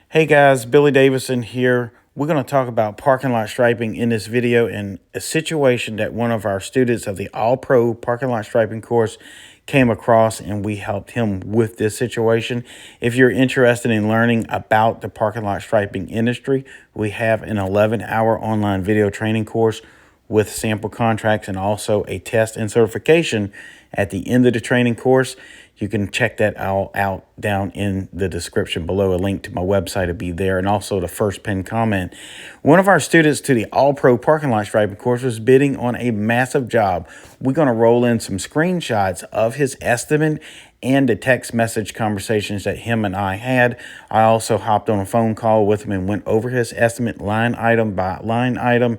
Hey guys, Billy Davison here. We're going to talk about parking lot striping in this video and a situation that one of our students of the All Pro parking lot striping course came across, and we helped him with this situation. If you're interested in learning about the parking lot striping industry, we have an 11-hour online video training course with sample contracts and also a test and certification at the end of the training course. You can check that all out down in the description below. A link to my website will be there, and also the first pinned comment. One of our students to the All Pro parking lot striping course was bidding on a massive job. We're going to roll in some screenshots of his estimate and the text message conversations that him and I had. I also hopped on a phone call with him and went over his estimate line item by line item,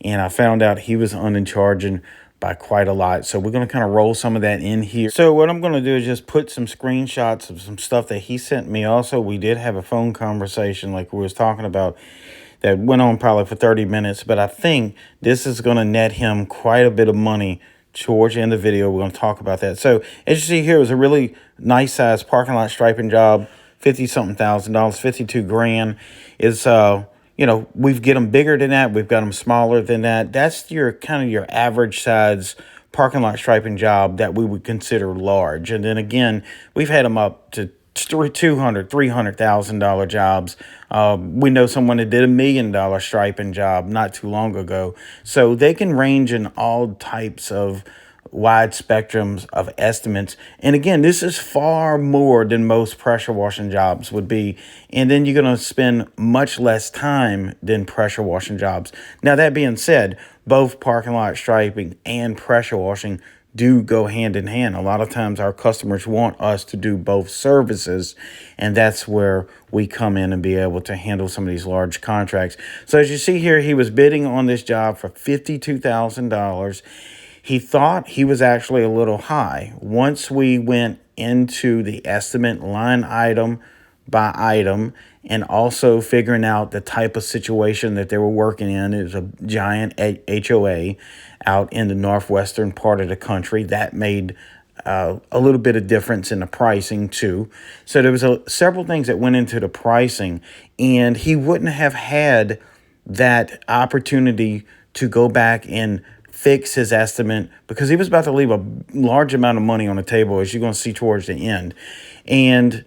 and I found out he was undercharging by quite a lot. So we're going to kind of roll some of that in here. So what I'm going to do is just put some screenshots of some stuff that he sent me. Also, we did have a phone conversation like we was talking about that went on probably for 30 minutes, but I think this is going to net him quite a bit of money towards the end of the video. We're going to talk about that. So as you see here, it was a really nice size parking lot striping job, 50-something thousand dollars, 52 grand. Is we've get them bigger than that. We've got them smaller than that. That's your kind of your average size parking lot striping job that we would consider large. And then again, we've had them up to $200,000, $300,000 jobs. We know someone that did $1 million striping job not too long ago. So they can range in all types of wide spectrums of estimates. And again, this is far more than most pressure washing jobs would be. And then you're going to spend much less time than pressure washing jobs. Now, that being said, both parking lot striping and pressure washing do go hand in hand. A lot of times our customers want us to do both services, and that's where we come in and be able to handle some of these large contracts. So as you see here, he was bidding on this job for $52,000. He thought he was actually a little high. Once we went into the estimate line item by item and also figuring out the type of situation that they were working in, it was a giant HOA out in the northwestern part of the country. That made a little bit of difference in the pricing too. So there was several things that went into the pricing, and he wouldn't have had that opportunity to go back and fix his estimate because he was about to leave a large amount of money on the table, as you're going to see towards the end. And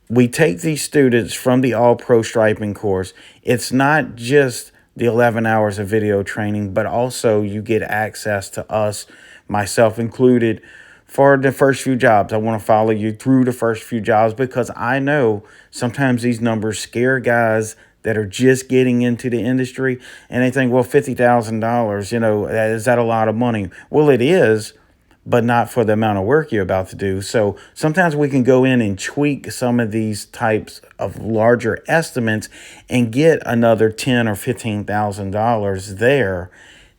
we take these students from the All Pro striping course. It's not just the 11 hours of video training, but also you get access to us, myself included, for the first few jobs. I want to follow you through the first few jobs because I know sometimes these numbers scare guys that are just getting into the industry, and they think, well, $50,000, is that a lot of money? Well, it is, but not for the amount of work you're about to do. So sometimes we can go in and tweak some of these types of larger estimates and get another $10,000 or $15,000 there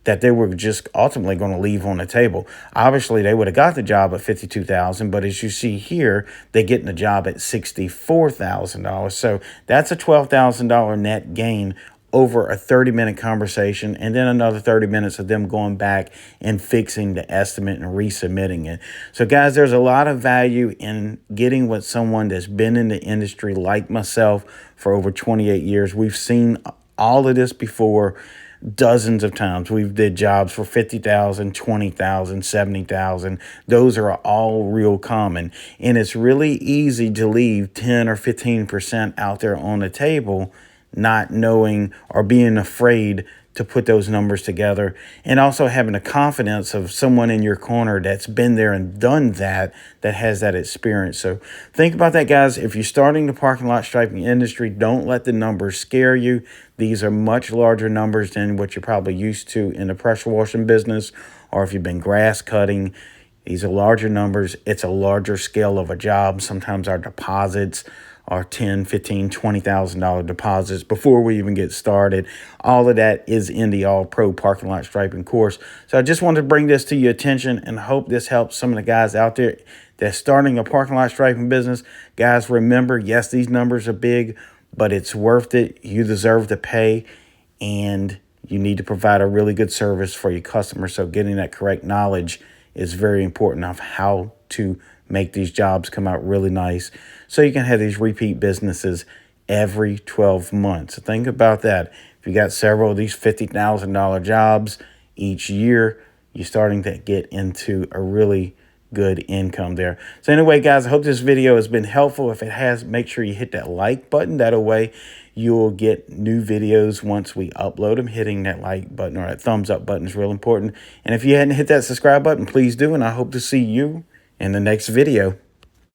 that they were just ultimately going to leave on the table. Obviously, they would have got the job at $52,000, but as you see here, they get the job at $64,000. So that's a $12,000 net gain over a 30-minute conversation, and then another 30 minutes of them going back and fixing the estimate and resubmitting it. So guys, there's a lot of value in getting with someone that's been in the industry like myself for over 28 years. We've seen all of this before dozens of times. We've did jobs for $50,000, $20,000, $70,000. Those are all real common. And it's really easy to leave 10 or 15% out there on the table, not knowing or being afraid to put those numbers together, and also having the confidence of someone in your corner that's been there and done that has that experience. So think about that, guys. If you're starting the parking lot striping industry, don't let the numbers scare you. These are much larger numbers than what you're probably used to in the pressure washing business, or if you've been grass cutting. These are larger numbers. It's a larger scale of a job. Sometimes our deposits are $10,000, $15,000, $20,000 deposits before we even get started. All of that is in the All Pro parking lot striping course. So I just wanted to bring this to your attention and hope this helps some of the guys out there that's starting a parking lot striping business. Guys, remember, yes, these numbers are big, but it's worth it. You deserve to pay, and you need to provide a really good service for your customers. So getting that correct knowledge is very important of how to make these jobs come out really nice so you can have these repeat businesses every 12 months. So think about that. If you got several of these $50,000 jobs each year, you're starting to get into a really good income there. So anyway, guys, I hope this video has been helpful. If it has, make sure you hit that like button. That way you'll get new videos once we upload them. Hitting that like button or that thumbs up button is real important. And if you hadn't hit that subscribe button, please do. And I hope to see you in the next video.